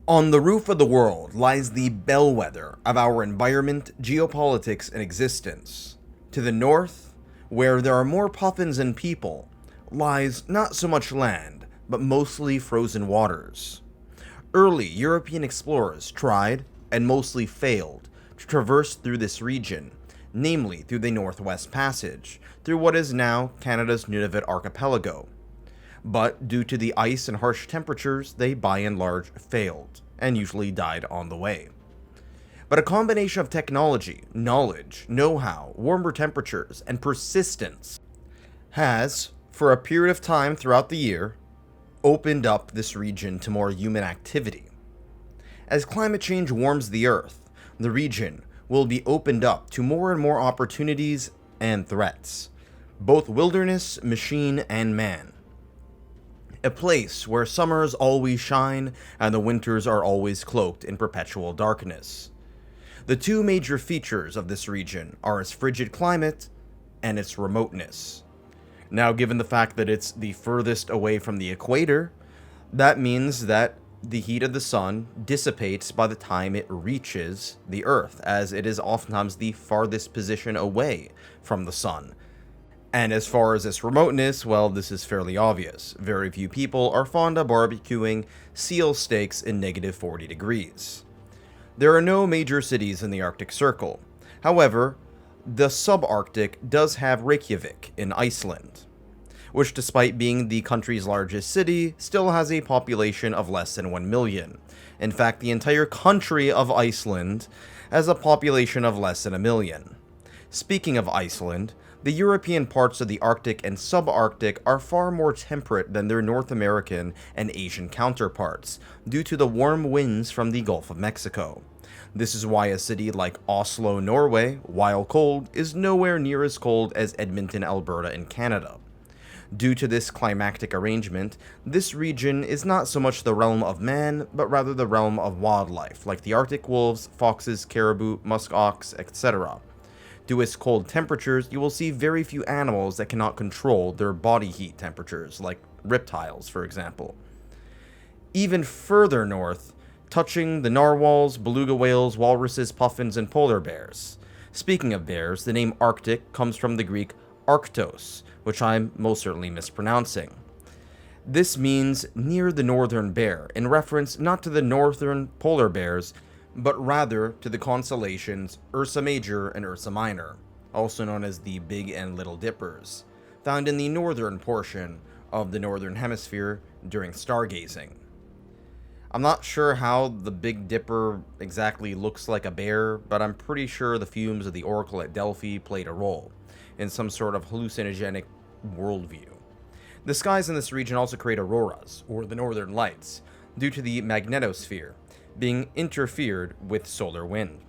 On the roof of the world lies the bellwether of our environment, geopolitics, and existence. To the north, where there are more puffins than people, lies not so much land, but mostly frozen waters. Early European explorers tried, and mostly failed, to traverse through this region, namely through the Northwest Passage, through what is now Canada's Nunavut Archipelago. But due to the ice and harsh temperatures, they by and large failed, and usually died on the way. But a combination of technology, knowledge, know-how, warmer temperatures, and persistence has, for a period of time throughout the year, opened up this region to more human activity. As climate change warms the Earth, the region will be opened up to more and more opportunities and threats, both wilderness, machine, and man. A place where summers always shine and the winters are always cloaked in perpetual darkness. The two major features of this region are its frigid climate and its remoteness. Now, given the fact that it's the furthest away from the equator, that means that the heat of the sun dissipates by the time it reaches the Earth, as it is oftentimes the farthest position away from the sun. And as far as its remoteness, well, this is fairly obvious. Very few people are fond of barbecuing seal steaks in negative 40 degrees. There are no major cities in the Arctic Circle. However, the subarctic does have Reykjavik in Iceland, which despite being the country's largest city, still has a population of less than 1 million. In fact, the entire country of Iceland has a population of less than 1 million. Speaking of Iceland, the European parts of the Arctic and subarctic are far more temperate than their North American and Asian counterparts, due to the warm winds from the Gulf of Mexico. This is why a city like Oslo, Norway, while cold, is nowhere near as cold as Edmonton, Alberta in Canada. Due to this climatic arrangement, this region is not so much the realm of man, but rather the realm of wildlife, like the Arctic wolves, foxes, caribou, musk ox, etc. Due to its cold temperatures, you will see very few animals that cannot control their body heat temperatures, like reptiles, for example. Even further north, touching the narwhals, beluga whales, walruses, puffins, and polar bears. Speaking of bears, the name Arctic comes from the Greek Arctos, which I'm most certainly mispronouncing. This means near the northern bear, in reference not to the northern polar bears, but rather to the constellations Ursa Major and Ursa Minor, also known as the Big and Little Dippers, found in the northern portion of the northern hemisphere during stargazing. I'm not sure how the Big Dipper exactly looks like a bear, but I'm pretty sure the fumes of the oracle at Delphi played a role in some sort of hallucinogenic worldview. The skies in this region also create auroras, or the northern lights, due to the magnetosphere being interfered with solar wind.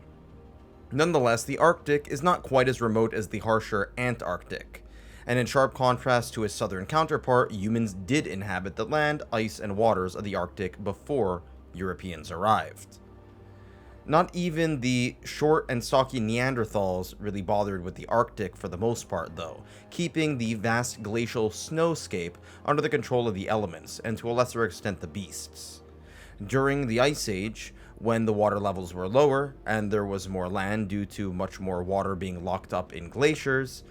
Nonetheless, the Arctic is not quite as remote as the harsher Antarctic, and in sharp contrast to its southern counterpart, humans did inhabit the land, ice, and waters of the Arctic before Europeans arrived. Not even the short and stocky Neanderthals really bothered with the Arctic for the most part, though, keeping the vast glacial snowscape under the control of the elements, and to a lesser extent the beasts. During the Ice Age, when the water levels were lower, and there was more land due to much more water being locked up in glaciers,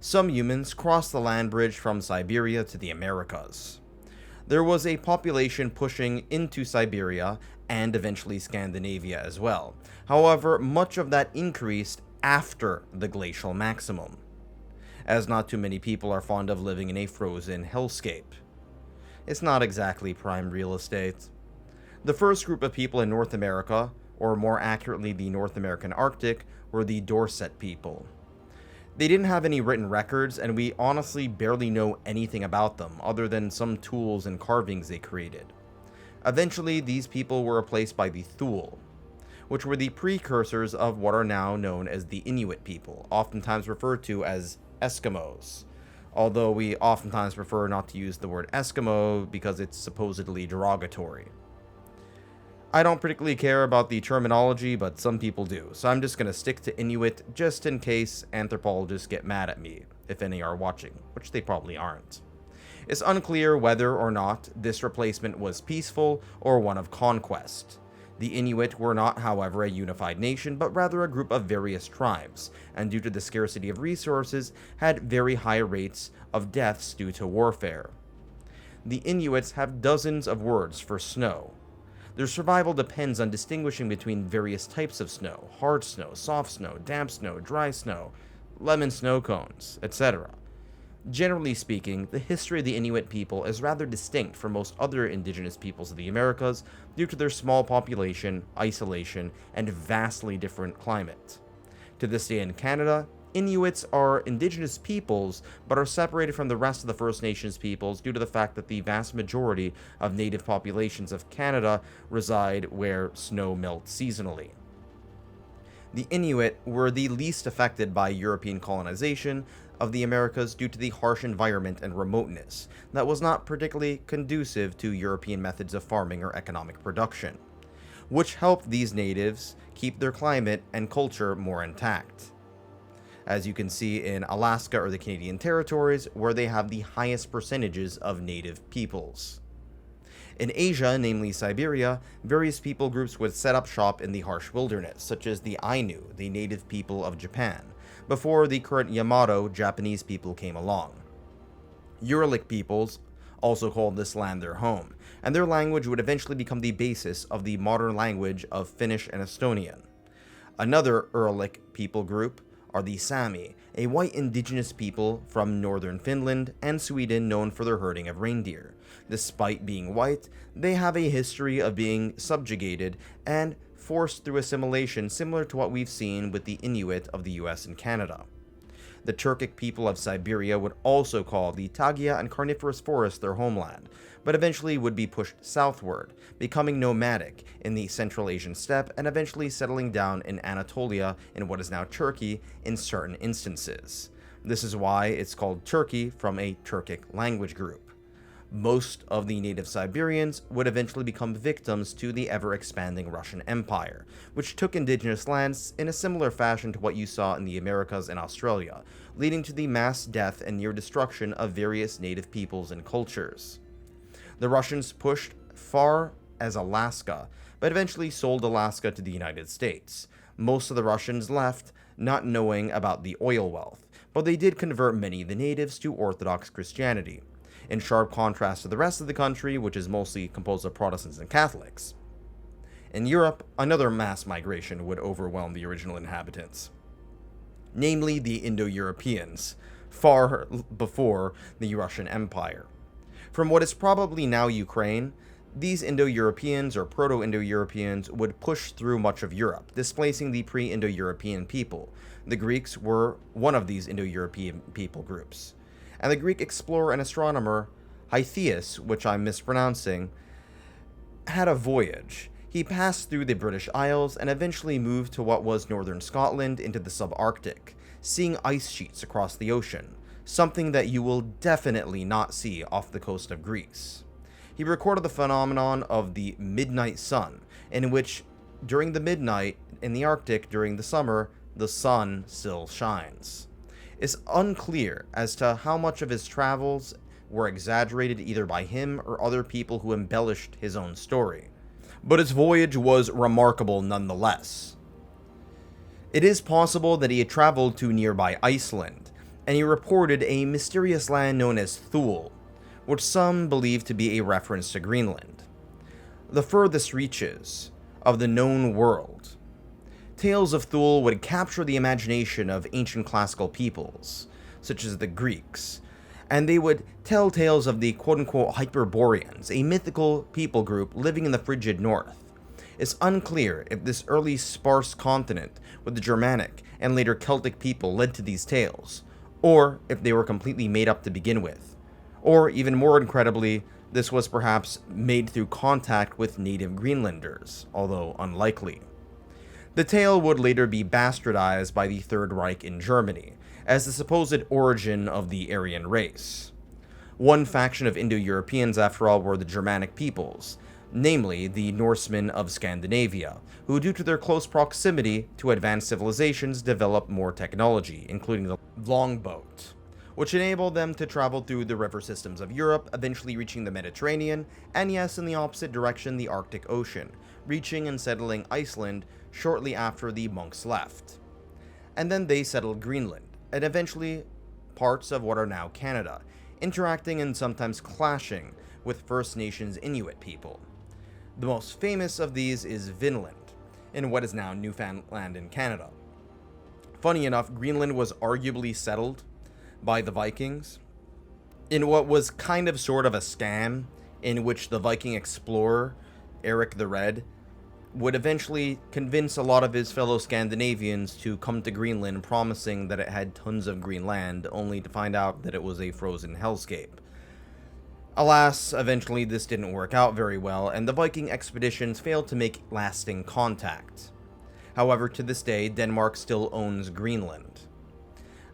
some humans crossed the land bridge from Siberia to the Americas. There was a population pushing into Siberia and eventually Scandinavia as well. However, much of that increased after the glacial maximum, as not too many people are fond of living in a frozen hellscape. It's not exactly prime real estate. The first group of people in North America, or more accurately the North American Arctic, were the Dorset people. They didn't have any written records, and we honestly barely know anything about them, other than some tools and carvings they created. Eventually, these people were replaced by the Thule, which were the precursors of what are now known as the Inuit people, oftentimes referred to as Eskimos, although we oftentimes prefer not to use the word Eskimo because it's supposedly derogatory. I don't particularly care about the terminology, but some people do, so I'm just going to stick to Inuit just in case anthropologists get mad at me, if any are watching, which they probably aren't. It's unclear whether or not this replacement was peaceful or one of conquest. The Inuit were not, however, a unified nation, but rather a group of various tribes, and due to the scarcity of resources, had very high rates of deaths due to warfare. The Inuits have dozens of words for snow. Their survival depends on distinguishing between various types of snow: hard snow, soft snow, damp snow, dry snow, lemon snow cones, etc. Generally speaking, the history of the Inuit people is rather distinct from most other indigenous peoples of the Americas due to their small population, isolation, and vastly different climate. To this day in Canada, Inuits are indigenous peoples, but are separated from the rest of the First Nations peoples due to the fact that the vast majority of native populations of Canada reside where snow melts seasonally. The Inuit were the least affected by European colonization of the Americas due to the harsh environment and remoteness that was not particularly conducive to European methods of farming or economic production, which helped these natives keep their climate and culture more intact. As you can see in Alaska or the Canadian territories, where they have the highest percentages of native peoples. In Asia, namely Siberia, various people groups would set up shop in the harsh wilderness, such as the Ainu, the native people of Japan, before the current Yamato Japanese people came along. Uralic peoples also called this land their home, and their language would eventually become the basis of the modern language of Finnish and Estonian. Another Uralic people group are the Sami, a white indigenous people from northern Finland and Sweden known for their herding of reindeer. Despite being white, they have a history of being subjugated and forced through assimilation similar to what we've seen with the Inuit of the US and Canada. The Turkic people of Siberia would also call the taiga and coniferous forest their homeland, but eventually would be pushed southward, becoming nomadic in the Central Asian steppe and eventually settling down in Anatolia in what is now Turkey in certain instances. This is why it's called Turkey, from a Turkic language group. Most of the native Siberians would eventually become victims to the ever-expanding Russian Empire, which took indigenous lands in a similar fashion to what you saw in the Americas and Australia, leading to the mass death and near destruction of various native peoples and cultures. The Russians pushed far as Alaska, but eventually sold Alaska to the United States. Most of the Russians left, not knowing about the oil wealth, but they did convert many of the natives to Orthodox Christianity, in sharp contrast to the rest of the country, which is mostly composed of Protestants and Catholics. In Europe, another mass migration would overwhelm the original inhabitants, namely the Indo-Europeans, far before the Russian Empire. From what is probably now Ukraine, these Indo-Europeans or Proto-Indo-Europeans would push through much of Europe, displacing the pre-Indo-European people. The Greeks were one of these Indo-European people groups. And the Greek explorer and astronomer Hythias, which I'm mispronouncing, had a voyage. He passed through the British Isles and eventually moved to what was northern Scotland into the subarctic, seeing ice sheets across the ocean, something that you will definitely not see off the coast of Greece. He recorded the phenomenon of the midnight sun, in which during the midnight in the Arctic during the summer, the sun still shines. It's unclear as to how much of his travels were exaggerated either by him or other people who embellished his own story, but his voyage was remarkable nonetheless. It is possible that he had traveled to nearby Iceland, and he reported a mysterious land known as Thule, which some believe to be a reference to Greenland, the furthest reaches of the known world. Tales of Thule would capture the imagination of ancient classical peoples, such as the Greeks, and they would tell tales of the quote-unquote Hyperboreans, a mythical people group living in the frigid north. It's unclear if this early sparse continent with the Germanic and later Celtic people led to these tales, or if they were completely made up to begin with, or even more incredibly, this was perhaps made through contact with native Greenlanders, although unlikely. The tale would later be bastardized by the Third Reich in Germany, as the supposed origin of the Aryan race. One faction of Indo-Europeans, after all, were the Germanic peoples, namely the Norsemen of Scandinavia, who due to their close proximity to advanced civilizations developed more technology, including the longboat, which enabled them to travel through the river systems of Europe, eventually reaching the Mediterranean, and yes, in the opposite direction, the Arctic Ocean, reaching and settling Iceland shortly after the monks left. And then they settled Greenland, and eventually parts of what are now Canada, interacting and sometimes clashing with First Nations Inuit people. The most famous of these is Vinland, in what is now Newfoundland in Canada. Funny enough, Greenland was arguably settled by the Vikings in what was kind of sort of a scam, in which the Viking explorer, Eric the Red, would eventually convince a lot of his fellow Scandinavians to come to Greenland, promising that it had tons of green land, only to find out that it was a frozen hellscape. Alas, eventually this didn't work out very well, and the Viking expeditions failed to make lasting contact. However, to this day, Denmark still owns Greenland.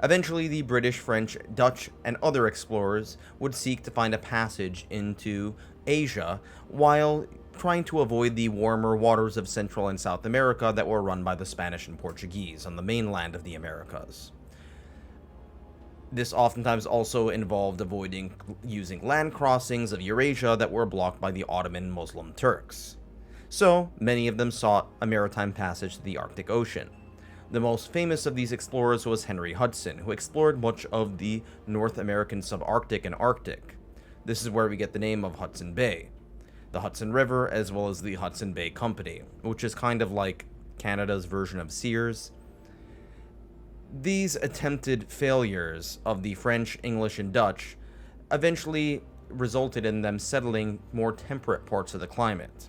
Eventually, the British, French, Dutch, and other explorers would seek to find a passage into Asia while trying to avoid the warmer waters of Central and South America that were run by the Spanish and Portuguese on the mainland of the Americas. This oftentimes also involved avoiding using land crossings of Eurasia that were blocked by the Ottoman Muslim Turks. So, many of them sought a maritime passage to the Arctic Ocean. The most famous of these explorers was Henry Hudson, who explored much of the North American subarctic and Arctic. This is where we get the name of Hudson Bay, the Hudson River, as well as the Hudson Bay Company, which is kind of like Canada's version of Sears. These attempted failures of the French, English, and Dutch eventually resulted in them settling more temperate parts of the climate.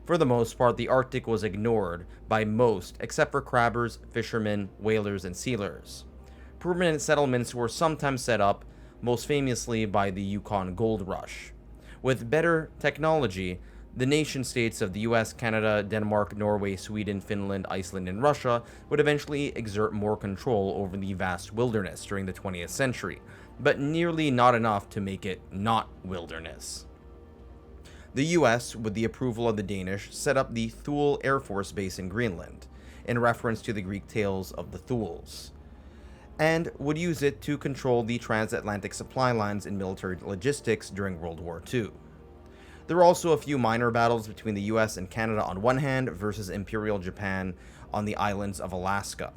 For the most part, the Arctic was ignored by most, except for crabbers, fishermen, whalers, and sealers. Permanent settlements were sometimes set up, most famously by the Yukon Gold Rush. With better technology, the nation-states of the US, Canada, Denmark, Norway, Sweden, Finland, Iceland, and Russia would eventually exert more control over the vast wilderness during the 20th century, but nearly not enough to make it not wilderness. The US, with the approval of the Danish, set up the Thule Air Force Base in Greenland, in reference to the Greek tales of the Thules, and would use it to control the transatlantic supply lines in military logistics during World War II. There were also a few minor battles between the US and Canada on one hand versus Imperial Japan on the islands of Alaska.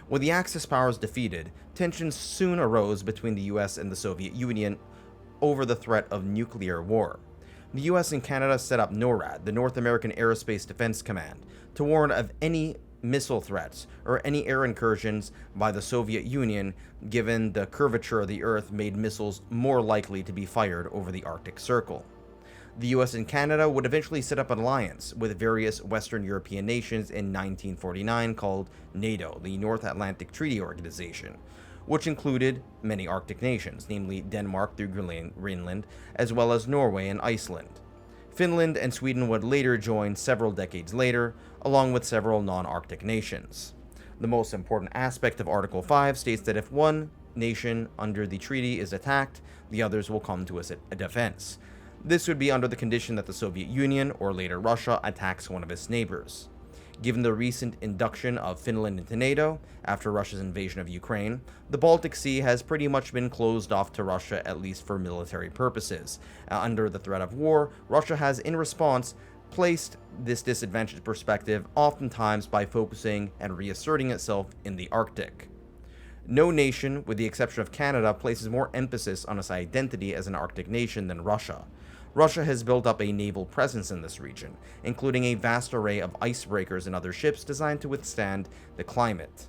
With the Axis powers defeated, tensions soon arose between the US and the Soviet Union over the threat of nuclear war. The US and Canada set up NORAD, the North American Aerospace Defense Command, to warn of any missile threats or any air incursions by the Soviet Union, given the curvature of the Earth made missiles more likely to be fired over the Arctic Circle. The US and Canada would eventually set up an alliance with various Western European nations in 1949 called NATO, the North Atlantic Treaty Organization, which included many Arctic nations, namely Denmark through Greenland, as well as Norway and Iceland. Finland and Sweden would later join several decades later, along with several non-Arctic nations. The most important aspect of Article 5 states that if one nation under the treaty is attacked, the others will come to its defense. This would be under the condition that the Soviet Union, or later Russia, attacks one of its neighbors. Given the recent induction of Finland into NATO, after Russia's invasion of Ukraine, the Baltic Sea has pretty much been closed off to Russia, at least for military purposes. Under the threat of war, Russia has, in response, placed this disadvantaged perspective oftentimes by focusing and reasserting itself in the Arctic. No nation, with the exception of Canada, places more emphasis on its identity as an Arctic nation than Russia. Russia has built up a naval presence in this region, including a vast array of icebreakers and other ships designed to withstand the climate.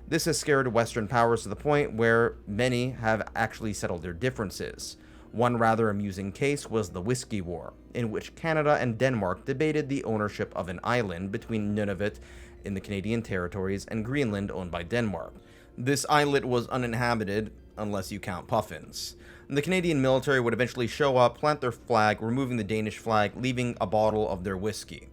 This has scared Western powers to the point where many have actually settled their differences. One rather amusing case was the Whiskey War, in which Canada and Denmark debated the ownership of an island between Nunavut in the Canadian territories and Greenland owned by Denmark. This islet was uninhabited, unless you count puffins. The Canadian military would eventually show up, plant their flag, removing the Danish flag, leaving a bottle of their whiskey.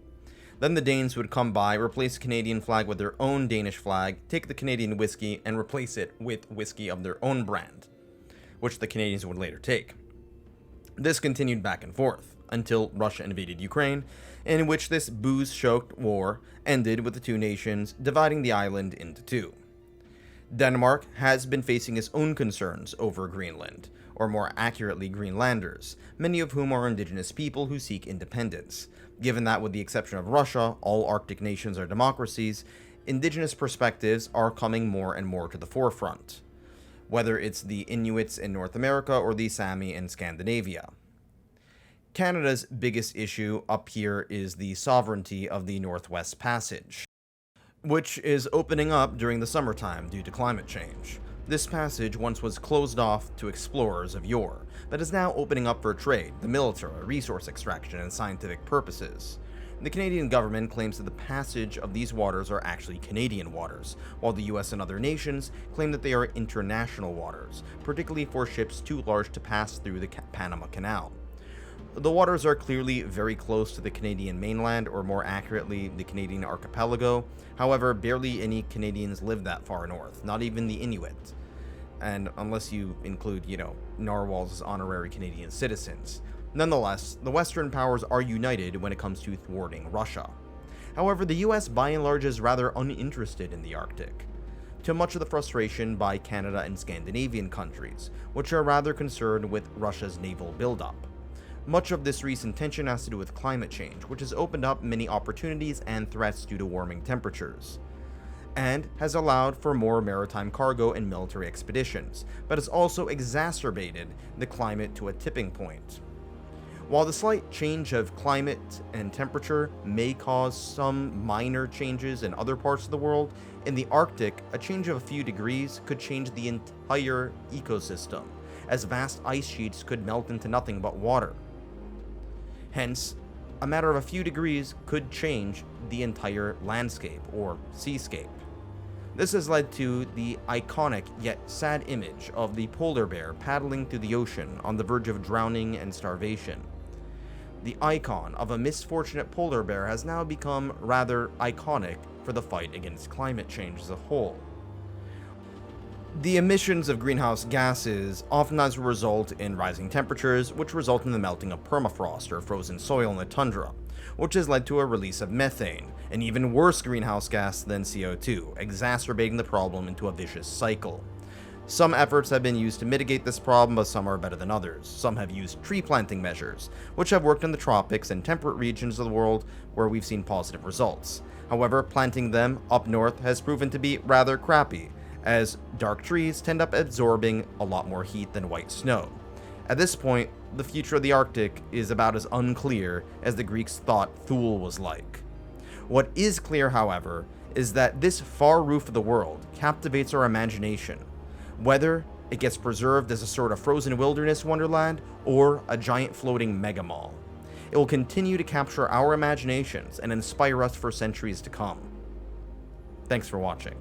Then the Danes would come by, replace the Canadian flag with their own Danish flag, take the Canadian whiskey, and replace it with whiskey of their own brand, which the Canadians would later take. This continued back and forth, until Russia invaded Ukraine, in which this booze-choked war ended with the two nations dividing the island into two. Denmark has been facing its own concerns over Greenland, or more accurately Greenlanders, many of whom are indigenous people who seek independence. Given that, with the exception of Russia, all Arctic nations are democracies, indigenous perspectives are coming more and more to the forefront, whether it's the Inuits in North America or the Sami in Scandinavia. Canada's biggest issue up here is the sovereignty of the Northwest Passage, which is opening up during the summertime due to climate change. This passage once was closed off to explorers of yore, but is now opening up for trade, the military, resource extraction, and scientific purposes. The Canadian government claims that the passage of these waters are actually Canadian waters, while the US and other nations claim that they are international waters, particularly for ships too large to pass through the Panama Canal. The waters are clearly very close to the Canadian mainland, or more accurately, the Canadian archipelago. However, barely any Canadians live that far north, not even the Inuit. And unless you include, narwhals as honorary Canadian citizens. Nonetheless, the Western powers are united when it comes to thwarting Russia. However, the US by and large is rather uninterested in the Arctic, to much of the frustration by Canada and Scandinavian countries, which are rather concerned with Russia's naval buildup. Much of this recent tension has to do with climate change, which has opened up many opportunities and threats due to warming temperatures, and has allowed for more maritime cargo and military expeditions, but has also exacerbated the climate to a tipping point. While the slight change of climate and temperature may cause some minor changes in other parts of the world, in the Arctic, a change of a few degrees could change the entire ecosystem, as vast ice sheets could melt into nothing but water. Hence, a matter of a few degrees could change the entire landscape, or seascape. This has led to the iconic yet sad image of the polar bear paddling through the ocean on the verge of drowning and starvation. The icon of a misfortunate polar bear has now become rather iconic for the fight against climate change as a whole. The emissions of greenhouse gases oftentimes result in rising temperatures, which result in the melting of permafrost or frozen soil in the tundra, which has led to a release of methane, an even worse greenhouse gas than CO2, exacerbating the problem into a vicious cycle. Some efforts have been used to mitigate this problem, but some are better than others. Some have used tree planting measures, which have worked in the tropics and temperate regions of the world where we've seen positive results. However, planting them up north has proven to be rather crappy, as dark trees tend up absorbing a lot more heat than white snow. At this point, the future of the Arctic is about as unclear as the Greeks thought Thule was like. What is clear, however, is that this far roof of the world captivates our imagination, whether it gets preserved as a sort of frozen wilderness wonderland or a giant floating megamall. It will continue to capture our imaginations and inspire us for centuries to come. Thanks for watching.